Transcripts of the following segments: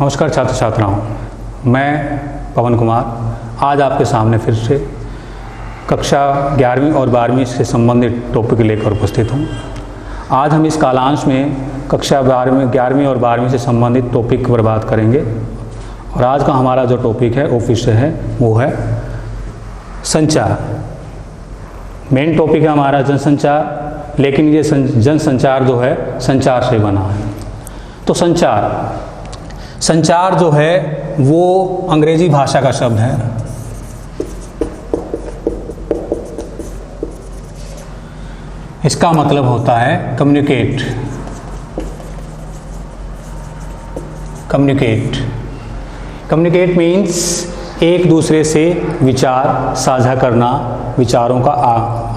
नमस्कार छात्र छात्राओं, मैं पवन कुमार आज आपके सामने फिर से कक्षा 11वीं और 12वीं से संबंधित टॉपिक लेकर उपस्थित हूँ। आज हम इस कालांश में कक्षा 11वीं और 12वीं से संबंधित टॉपिक पर बात करेंगे और आज का हमारा जो टॉपिक है वो विषय है वो है संचार। मेन टॉपिक है हमारा जनसंचार, लेकिन ये जनसंचार जो है संचार से बना है। तो संचार जो है वो अंग्रेजी भाषा का शब्द है। इसका मतलब होता है कम्युनिकेट। कम्युनिकेट मीन्स एक दूसरे से विचार साझा करना, विचारों का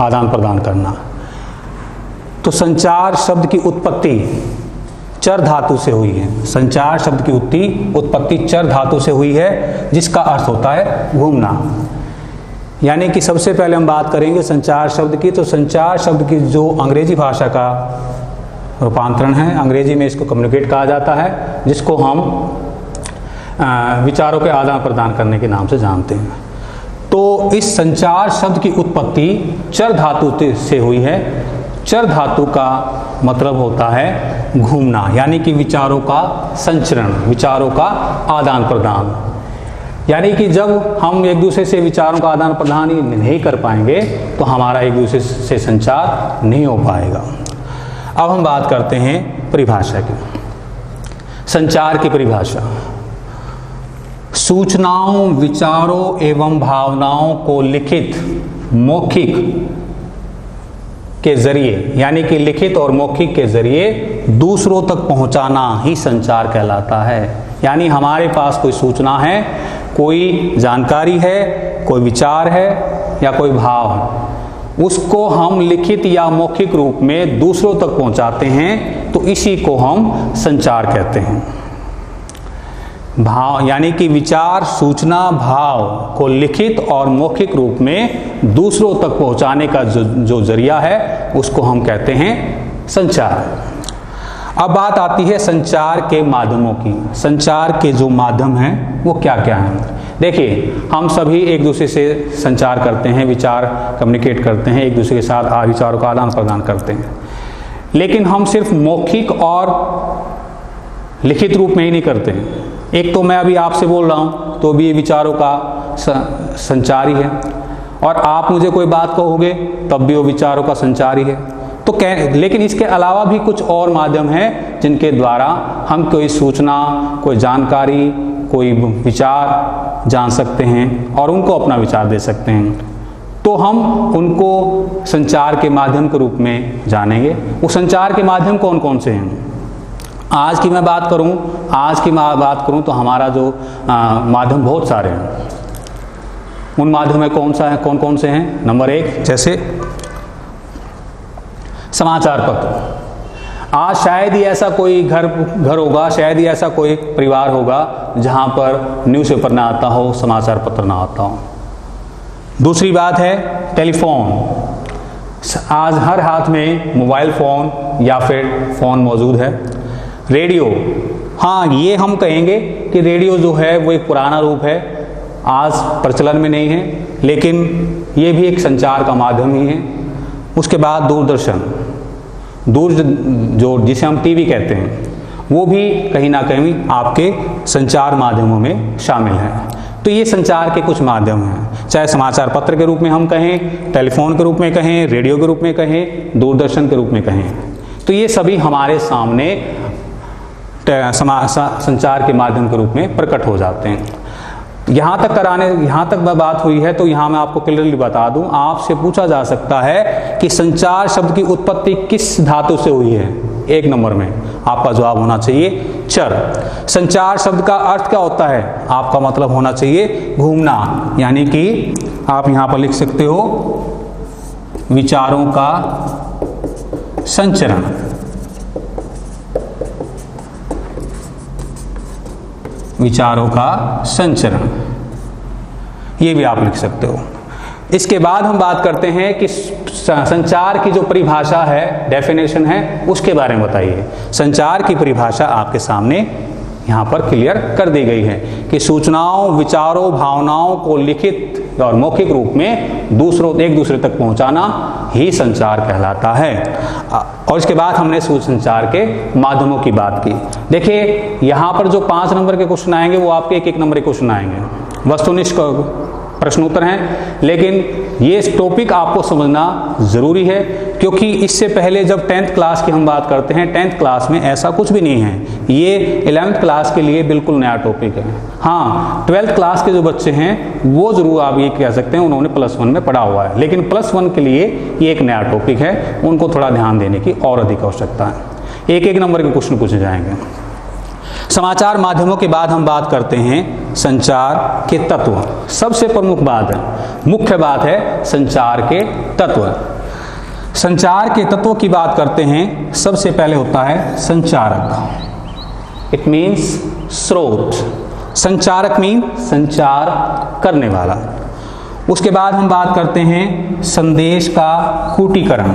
आदान प्रदान करना। तो संचार शब्द की उत्पत्ति चर धातु से हुई है। संचार शब्द की उत्पत्ति चर धातु से हुई है, जिसका अर्थ होता है घूमना। यानी कि सबसे पहले हम बात करेंगे संचार शब्द की। तो संचार शब्द की जो अंग्रेजी भाषा का रूपांतरण है, अंग्रेजी में इसको कम्युनिकेट कहा जाता है, जिसको हम विचारों के आदान प्रदान करने के नाम से जानते हैं। तो इस संचार शब्द की उत्पत्ति चर धातु से हुई है। चर धातु का मतलब होता है घूमना, यानी कि विचारों का संचरण, विचारों का आदान प्रदान। यानी कि जब हम एक दूसरे से विचारों का आदान प्रदान ही नहीं कर पाएंगे तो हमारा एक दूसरे से संचार नहीं हो पाएगा। अब हम बात करते हैं परिभाषा की। संचार की परिभाषा सूचनाओं, विचारों एवं भावनाओं को लिखित, मौखिक के जरिए, यानी कि लिखित और मौखिक के जरिए दूसरों तक पहुंचाना ही संचार कहलाता है। यानी हमारे पास कोई सूचना है, कोई जानकारी है, कोई विचार है या कोई भाव है, उसको हम लिखित या मौखिक रूप में दूसरों तक पहुंचाते हैं, तो इसी को हम संचार कहते हैं। भाव यानी कि विचार, सूचना, भाव को लिखित और मौखिक रूप में दूसरों तक पहुंचाने का जो जरिया है उसको हम कहते हैं संचार। अब बात आती है संचार के माध्यमों की। संचार के जो माध्यम हैं वो क्या क्या हैं? देखिए, हम सभी एक दूसरे से संचार करते हैं, विचार कम्युनिकेट करते हैं, एक दूसरे के साथ विचारों का आदान प्रदान करते हैं, लेकिन हम सिर्फ मौखिक और लिखित रूप में ही नहीं करते हैं। एक तो मैं अभी आपसे बोल रहा हूँ तो भी ये विचारों का संचार ही है, और आप मुझे कोई बात कहोगे तब भी वो विचारों का संचार ही है। तो लेकिन इसके अलावा भी कुछ और माध्यम हैं जिनके द्वारा हम कोई सूचना, कोई जानकारी, कोई विचार जान सकते हैं और उनको अपना विचार दे सकते हैं। तो हम उनको संचार के माध्यम के रूप में जानेंगे। वो संचार के माध्यम कौन कौन से हैं? आज की मैं बात करूं तो हमारा जो माध्यम बहुत सारे हैं। उन माध्यम में कौन कौन से हैं? नंबर 1, जैसे समाचार पत्र। आज शायद ही ऐसा कोई घर होगा, शायद ही ऐसा कोई परिवार होगा जहां पर न्यूज़पेपर ना आता हो, समाचार पत्र ना आता हो। दूसरी बात है टेलीफोन। आज हर हाथ में मोबाइल फ़ोन या फिर फ़ोन मौजूद है। रेडियो, हाँ, ये हम कहेंगे कि रेडियो जो है वो एक पुराना रूप है, आज प्रचलन में नहीं है, लेकिन ये भी एक संचार का माध्यम ही है। उसके बाद दूरदर्शन, जो जिसे हम टीवी कहते हैं, वो भी कहीं ना कहीं आपके संचार माध्यमों में शामिल है। तो ये संचार के कुछ माध्यम हैं, चाहे समाचार पत्र के रूप में हम कहें, टेलीफोन के रूप में कहें, रेडियो के रूप में कहें, दूरदर्शन के रूप में कहें। तो ये सभी हमारे सामने संचार के माध्यम के रूप में प्रकट हो जाते हैं। यहाँ तक बात हुई है तो यहाँ मैं आपको क्लियरली बता दूं, आपसे पूछा जा सकता है कि संचार शब्द की उत्पत्ति किस धातु से हुई है? 1 नंबर में आपका जवाब होना चाहिए चर। संचार शब्द का अर्थ क्या होता है? आपका मतलब होना चाहिए घूमना, यानी कि आप यहाँ पर लिख सकते हो विचारों का संचरण। विचारों का संचरण, ये भी आप लिख सकते हो। इसके बाद हम बात करते हैं कि संचार की जो परिभाषा है, डेफिनेशन है, उसके बारे में बताइए। संचार की परिभाषा आपके सामने यहाँ पर क्लियर कर दी गई है कि सूचनाओं, विचारों, भावनाओं को लिखित और मौखिक रूप में एक दूसरे तक पहुँचाना ही संचार कहलाता है। और इसके बाद हमने संचार के माध्यमों की बात की। देखिए यहाँ पर जो 5 नंबर के क्वेश्चन आएंगे वो आपके 1-1 नंबर के क्वेश्चन आएंगे, वस्तुनिष्ठ प्रश्न उत्तर हैं, लेकिन ये टॉपिक आपको समझना ज़रूरी है क्योंकि इससे पहले जब 10th क्लास की हम बात करते हैं, 10th क्लास में ऐसा कुछ भी नहीं है। ये 11th क्लास के लिए बिल्कुल नया टॉपिक है। हाँ, 12th क्लास के जो बच्चे हैं वो ज़रूर आप ये कह सकते हैं उन्होंने +1 में पढ़ा हुआ है, लेकिन +1 के लिए ये एक नया टॉपिक है, उनको थोड़ा ध्यान देने की और अधिक आवश्यकता है। 1-1 नंबर के क्वेश्चन पूछे जाएंगे। समाचार माध्यमों के बाद हम बात करते हैं संचार के तत्व। सबसे प्रमुख बात है, मुख्य बात है संचार के तत्व। संचार के तत्वों की बात करते हैं, सबसे पहले होता है संचारक। इट मीन्स स्रोत। संचारक मीन संचार करने वाला। उसके बाद हम बात करते हैं संदेश का कूटीकरण,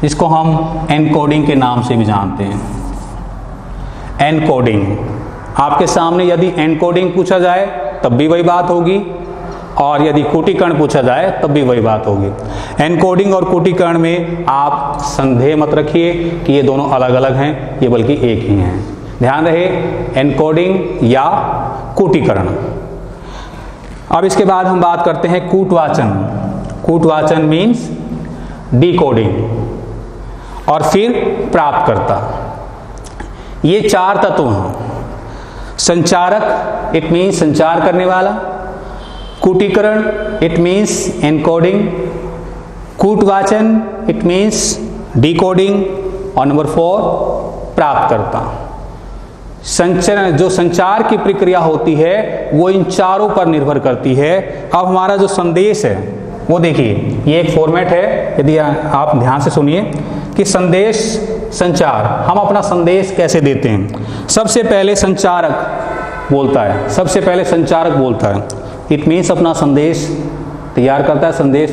जिसको हम एनकोडिंग के नाम से भी जानते हैं। एनकोडिंग, आपके सामने यदि एनकोडिंग पूछा जाए तब भी वही बात होगी, और यदि कूटीकरण पूछा जाए तब भी वही बात होगी। एनकोडिंग और कूटीकरण में आप संदेह मत रखिए कि ये दोनों अलग अलग हैं, ये बल्कि एक ही हैं। ध्यान रहे, एनकोडिंग या कूटीकरण। अब इसके बाद हम बात करते हैं कूटवाचन। कूटवाचन मीन्स डिकोडिंग, और फिर प्राप्तकर्ता। ये 4 तत्व हैं। संचारक, इट मीन्स संचार करने वाला। कूटीकरण, इट मीन्स एनकोडिंग। कूटवाचन, इट मीन्स डिकोडिंग। और नंबर 4 प्राप्तकर्ता। जो संचार की प्रक्रिया होती है वो इन चारों पर निर्भर करती है। अब हमारा जो संदेश है वो देखिए, ये एक फॉर्मेट है, यदि आप ध्यान से सुनिए कि संदेश संचार, हम अपना संदेश कैसे देते हैं। सबसे पहले संचारक बोलता है, सबसे पहले संचारक बोलता है। इट मीन्स अपना संदेश तैयार करता है, संदेश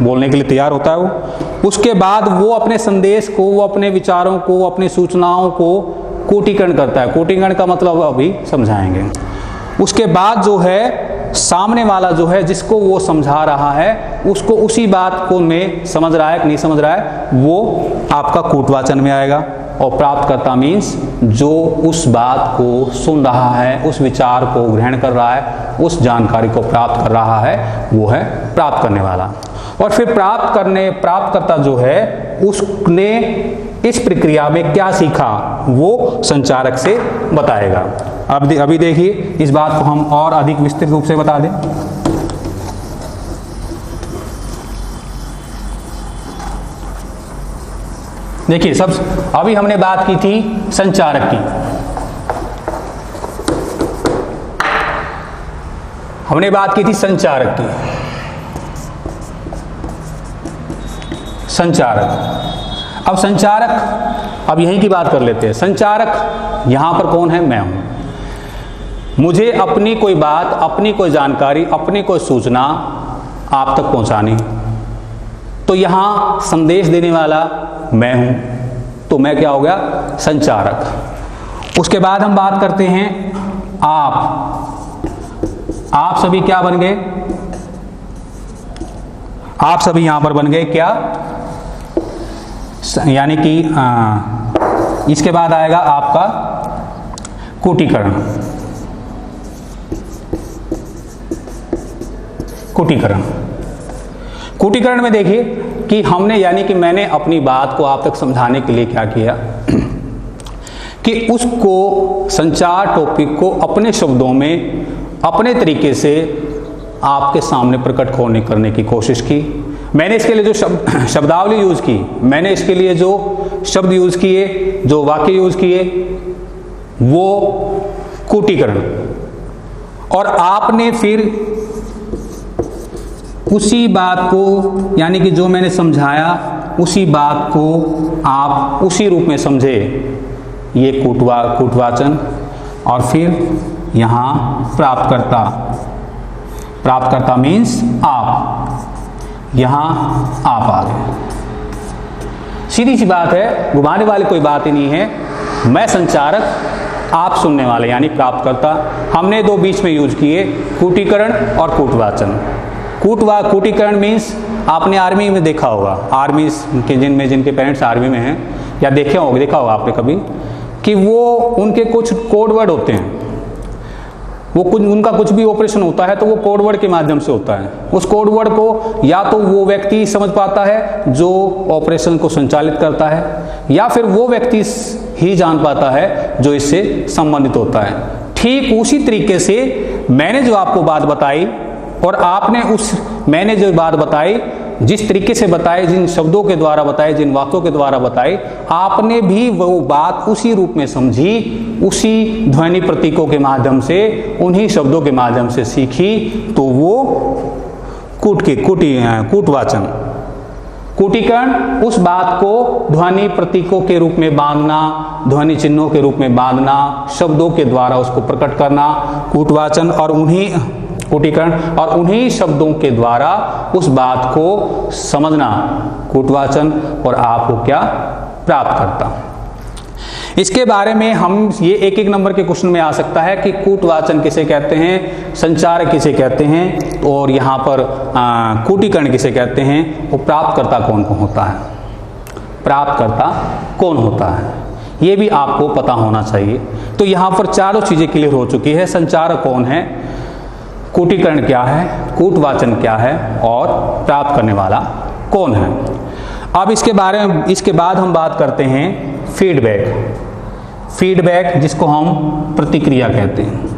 बोलने के लिए तैयार होता है वो। उसके बाद वो अपने संदेश को, वो अपने विचारों को, अपनी सूचनाओं को कूटीकरण करता है। कूटीकरण का मतलब अभी समझाएंगे। उसके बाद जो है सामने वाला जो है जिसको वो समझा रहा है, उसको उसी बात को में समझ रहा है कि नहीं समझ रहा है, वो आपका कूटवाचन में आएगा। और प्राप्तकर्ता मीन्स जो उस बात को सुन रहा है, उस विचार को ग्रहण कर रहा है, उस जानकारी को प्राप्त कर रहा है, वो है प्राप्त करने वाला। और फिर प्राप्तकर्ता जो है उसने इस प्रक्रिया में क्या सीखा वो संचारक से बताएगा। अभी देखिए, इस बात को हम और अधिक विस्तृत रूप से बता दें। देखिए, अभी हमने बात की थी संचारक की, हमने बात की थी संचारक की। संचारक, अब संचारक, अब यहीं की बात कर लेते हैं। संचारक यहां पर कौन है? मैं हूं। मुझे अपनी कोई बात, अपनी कोई जानकारी, अपनी कोई सूचना आप तक पहुंचानी, तो यहां संदेश देने वाला मैं हूं, तो मैं क्या हो गया? संचारक। उसके बाद हम बात करते हैं आप सभी क्या बन गए? आप सभी यहां पर बन गए क्या? यानी कि इसके बाद आएगा आपका कूटीकरण। कूटीकरण में देखिए कि हमने, यानी कि मैंने अपनी बात को आप तक समझाने के लिए क्या किया कि उसको, संचार टॉपिक को अपने शब्दों में, अपने तरीके से आपके सामने प्रकट करने की कोशिश की। मैंने इसके लिए जो शब्दावली यूज़ की, मैंने इसके लिए जो शब्द यूज़ किए, जो वाक्य यूज़ किए, वो कूटीकरण। और आपने फिर उसी बात को, यानी कि जो मैंने समझाया उसी बात को आप उसी रूप में समझे, ये कूटवाचन। और फिर यहाँ प्राप्तकर्ता मीन्स आप, यहाँ आप आ गए। सीधी सी बात है, घुमाने वाली कोई बात ही नहीं है। मैं संचारक, आप सुनने वाले यानी प्राप्तकर्ता। हमने दो बीच में यूज किए, कूटीकरण और कूटवाचन। कूटीकरण मीन्स आपने आर्मी में देखा होगा, आर्मी के जिनके पेरेंट्स आर्मी में हैं या देखा होगा आपने कभी, कि वो उनके कुछ कोड वर्ड होते हैं, उनका कुछ भी ऑपरेशन होता है तो वो कोड वर्ड के माध्यम से होता है। उस कोड वर्ड को या तो वो व्यक्ति समझ पाता है जो ऑपरेशन को संचालित करता है, या फिर वो व्यक्ति ही जान पाता है जो इससे संबंधित होता है। ठीक उसी तरीके से मैंने जो आपको बात बताई और आपने मैंने जो बात बताई, जिस तरीके से बताए, जिन शब्दों के द्वारा बताए, जिन वाक्यों के द्वारा बताए, आपने भी वो बात उसी रूप में समझी, उसी ध्वनि प्रतीकों के माध्यम से, उन्हीं शब्दों के माध्यम से सीखी, तो वो कूटवाचन। कूटीकरण उस बात को ध्वनि प्रतीकों के रूप में बांधना, ध्वनि चिन्हों के रूप में बांधना, शब्दों के द्वारा उसको प्रकट करना। कूटवाचन और कूटीकरण और उन्हीं शब्दों के द्वारा उस बात को समझना, कूटवाचन, और आपको क्या प्राप्त करता। इसके बारे में हम ये एक एक नंबर के क्वेश्चन में आ सकता है कि कूटवाचन किसे कहते हैं, संचार किसे कहते हैं, और यहाँ पर कूटीकरण किसे कहते हैं, और प्राप्तकर्ता कौन होता है, प्राप्तकर्ता कौन होता है, ये भी आपको पता होना चाहिए। तो यहाँ पर चारों चीजें क्लियर हो चुकी है। संचारक कौन है, कूटीकरण क्या है, कूटवाचन क्या है, और प्राप्त करने वाला कौन है। अब इसके बाद हम बात करते हैं फीडबैक, जिसको हम प्रतिक्रिया कहते हैं।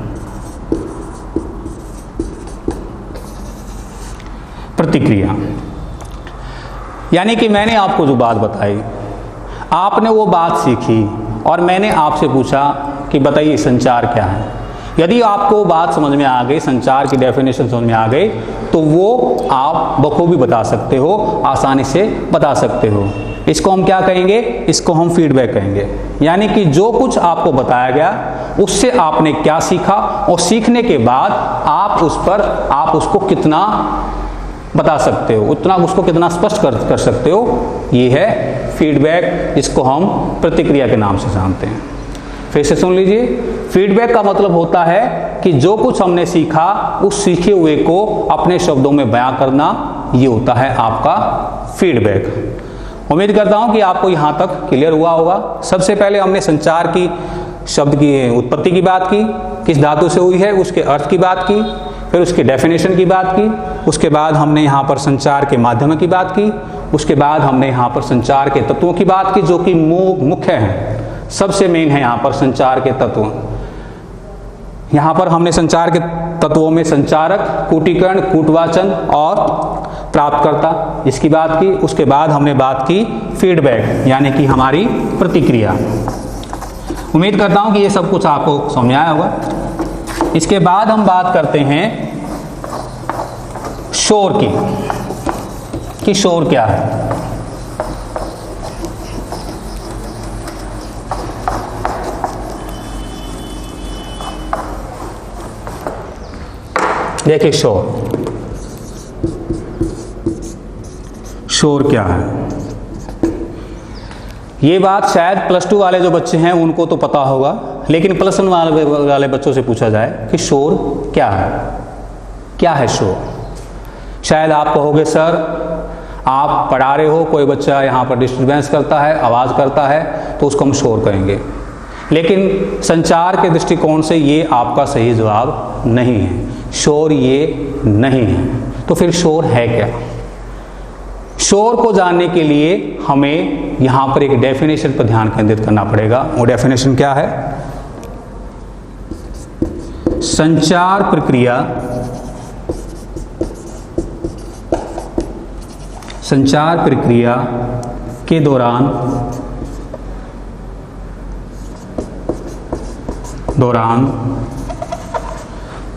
प्रतिक्रिया यानी कि मैंने आपको जो बात बताई, आपने वो बात सीखी और मैंने आपसे पूछा कि बताइए संचार क्या है। यदि आपको बात समझ में आ गई, संचार की डेफिनेशन समझ में आ गई, तो वो आप बखूबी बता सकते हो, आसानी से बता सकते हो। इसको हम क्या कहेंगे, इसको हम फीडबैक कहेंगे। यानी कि जो कुछ आपको बताया गया उससे आपने क्या सीखा, और सीखने के बाद आप उसको कितना बता सकते हो, उतना उसको कितना स्पष्ट कर सकते हो, ये है फीडबैक, जिसको हम प्रतिक्रिया के नाम से जानते हैं। फिर से सुन लीजिए, फीडबैक का मतलब होता है कि जो कुछ हमने सीखा उस सीखे हुए को अपने शब्दों में बयां करना, ये होता है आपका फीडबैक। उम्मीद करता हूं कि आपको यहां तक क्लियर हुआ होगा। सबसे पहले हमने संचार की शब्द की उत्पत्ति की बात की, किस धातु से हुई है उसके अर्थ की बात की, फिर उसके डेफिनेशन की बात की, उसके बाद हमने यहाँ पर संचार के माध्यम की बात की, उसके बाद हमने यहाँ पर संचार के तत्वों की बात की जो कि मुख्य हैं, सबसे मेन है यहाँ पर संचार के तत्व। यहाँ पर हमने संचार के तत्वों में संचारक, कूटीकरण, कूटवाचन और प्राप्तकर्ता इसकी बात की। उसके बाद हमने बात की फीडबैक यानी कि हमारी प्रतिक्रिया। उम्मीद करता हूँ कि ये सब कुछ आपको समझ आया होगा। इसके बाद हम बात करते हैं शोर की, कि शोर क्या है। देखिए शोर क्या है। ये बात शायद +2 वाले जो बच्चे हैं उनको तो पता होगा, लेकिन +1 वाले बच्चों से पूछा जाए कि शोर क्या है, क्या है शोर। शायद आप कहोगे सर आप पढ़ा रहे हो, कोई बच्चा यहाँ पर डिस्टर्बेंस करता है, आवाज़ करता है, तो उसको हम शोर कहेंगे। लेकिन संचार के दृष्टिकोण से ये आपका सही जवाब नहीं है, शोर ये नहीं है। तो फिर शोर है क्या? शोर को जानने के लिए हमें यहाँ पर एक डेफिनेशन पर ध्यान केंद्रित करना पड़ेगा। वो डेफिनेशन क्या है? संचार प्रक्रिया के दौरान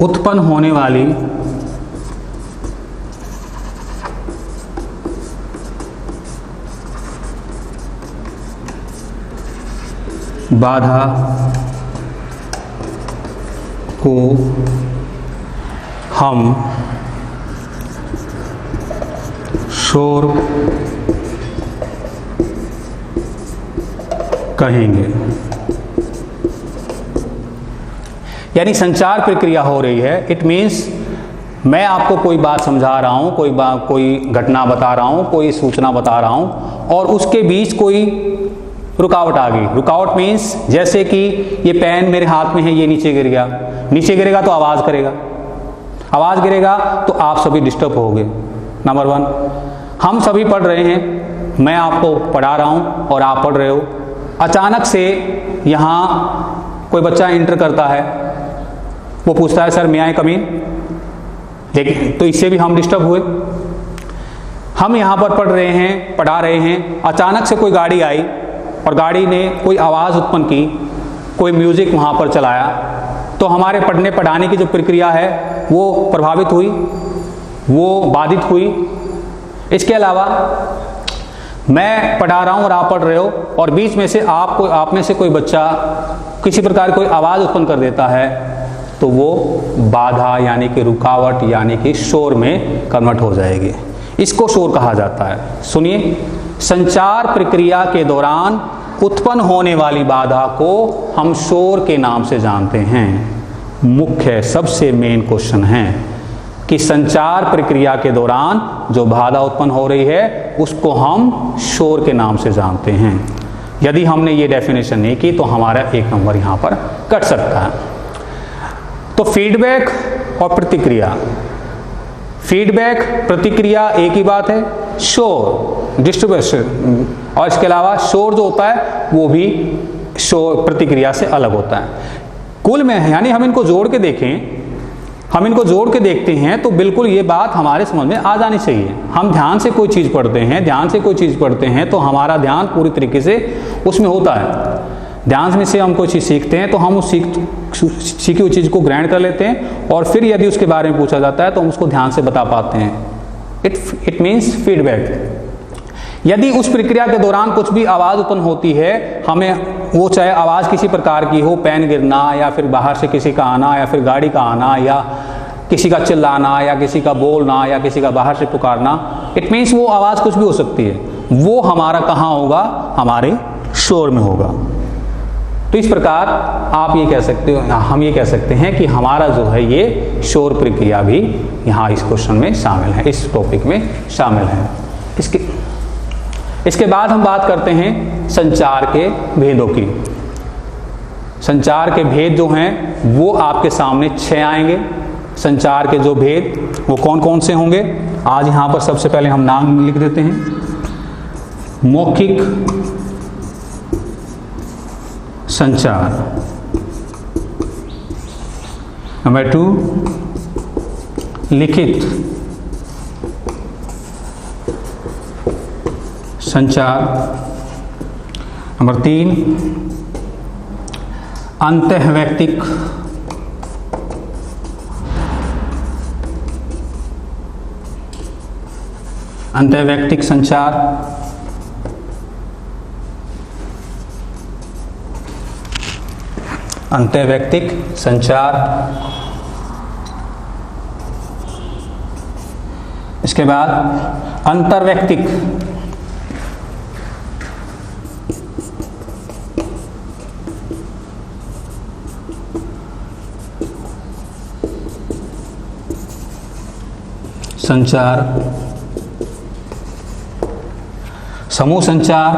उत्पन्न होने वाली बाधा को हम शोर कहेंगे। यानी संचार प्रक्रिया हो रही है, इट मीन्स मैं आपको कोई बात समझा रहा हूँ, कोई घटना बता रहा हूँ, कोई सूचना बता रहा हूँ और उसके बीच कोई रुकावट आ गई। रुकावट मीन्स जैसे कि ये पेन मेरे हाथ में है, ये नीचे गिर गया, नीचे गिरेगा तो आवाज़ करेगा, आवाज़ गिरेगा तो आप सभी डिस्टर्ब होगे। नंबर 1, हम सभी पढ़ रहे हैं, मैं आपको पढ़ा रहा हूँ और आप पढ़ रहे हो, अचानक से यहाँ कोई बच्चा एंटर करता है, वो पूछता है सर मे आई कम इन, लेकिन तो इससे भी हम डिस्टर्ब हुए। हम यहाँ पर पढ़ रहे हैं, पढ़ा रहे हैं, अचानक से कोई गाड़ी आई और गाड़ी ने कोई आवाज़ उत्पन्न की, कोई म्यूज़िक वहाँ पर चलाया, तो हमारे पढ़ने पढ़ाने की जो प्रक्रिया है वो प्रभावित हुई, वो बाधित हुई। इसके अलावा मैं पढ़ा रहा हूँ और आप पढ़ रहे हो और बीच में से आप में से कोई बच्चा किसी प्रकार कोई आवाज़ उत्पन्न कर देता है, तो वो बाधा यानी कि रुकावट यानी कि शोर में कन्वर्ट हो जाएगी। इसको शोर कहा जाता है। सुनिए, संचार प्रक्रिया के दौरान उत्पन्न होने वाली बाधा को हम शोर के नाम से जानते हैं। मुख्य सबसे मेन क्वेश्चन है कि संचार प्रक्रिया के दौरान जो बाधा उत्पन्न हो रही है उसको हम शोर के नाम से जानते हैं। यदि हमने ये डेफिनेशन नहीं की तो हमारा 1 नंबर यहाँ पर कट सकता है। तो फीडबैक और प्रतिक्रिया, फीडबैक प्रतिक्रिया एक ही बात है, शोर डिस्ट्रीब्यूशन, और इसके अलावा शोर जो होता है वो भी शोर प्रतिक्रिया से अलग होता है। कुल में यानी हम इनको जोड़ के देखें, हम इनको जोड़ के देखते हैं तो बिल्कुल ये बात हमारे समझ में आ जानी चाहिए। हम ध्यान से कोई चीज़ पढ़ते हैं, ध्यान से कोई चीज़ पढ़ते हैं तो हमारा ध्यान पूरी तरीके से उसमें होता है। ध्यान में से हम कोई चीज़ सीखते हैं तो हम उस सीखी हुई चीज़ को ग्रहण कर लेते हैं और फिर यदि उसके बारे में पूछा जाता है तो हम उसको ध्यान से बता पाते हैं। It means feedback. यदि उस प्रक्रिया के दौरान कुछ भी आवाज़ उत्पन्न होती है, हमें वो चाहे आवाज़ किसी प्रकार की हो, पेन गिरना या फिर बाहर से किसी का आना या फिर गाड़ी का आना या किसी का चिल्लाना या किसी का बोलना या किसी का बाहर से पुकारना, इट मीन्स वो आवाज़ कुछ भी हो सकती है, वो हमारा कहाँ होगा, हमारे शोर में होगा। तो इस प्रकार आप ये कह सकते हो, हम ये कह सकते हैं कि हमारा जो है ये शोर प्रक्रिया भी यहाँ इस क्वेश्चन में शामिल है, इस टॉपिक में शामिल है। इसके बाद हम बात करते हैं संचार के भेदों की। संचार के भेद जो हैं वो आपके सामने 6 आएंगे। संचार के जो भेद वो कौन कौन से होंगे, आज यहाँ पर सबसे पहले हम नाम लिख देते हैं। मौखिक संचार, नंबर 2 लिखित संचार, नंबर 3 अंतःवैयक्तिक संचार, अंतःवैयक्तिक संचार। इसके बाद अंतर्वैयक्तिक संचार, समूह संचार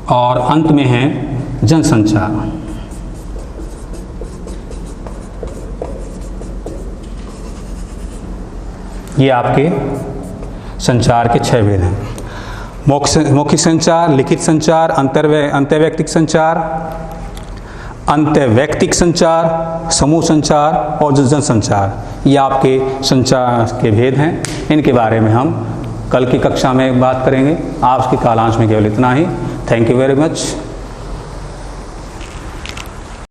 और अंत में है जनसंचार। ये आपके संचार के 6 भेद हैं। मौखिक संचार, लिखित संचार, अंतःवैयक्तिक संचार, अंतःवैयक्तिक संचार, समूह संचार और जनसंचार। ये आपके संचार के भेद हैं। इनके बारे में हम कल की कक्षा में बात करेंगे। आज की कालांश में केवल इतना ही। Thank you very much.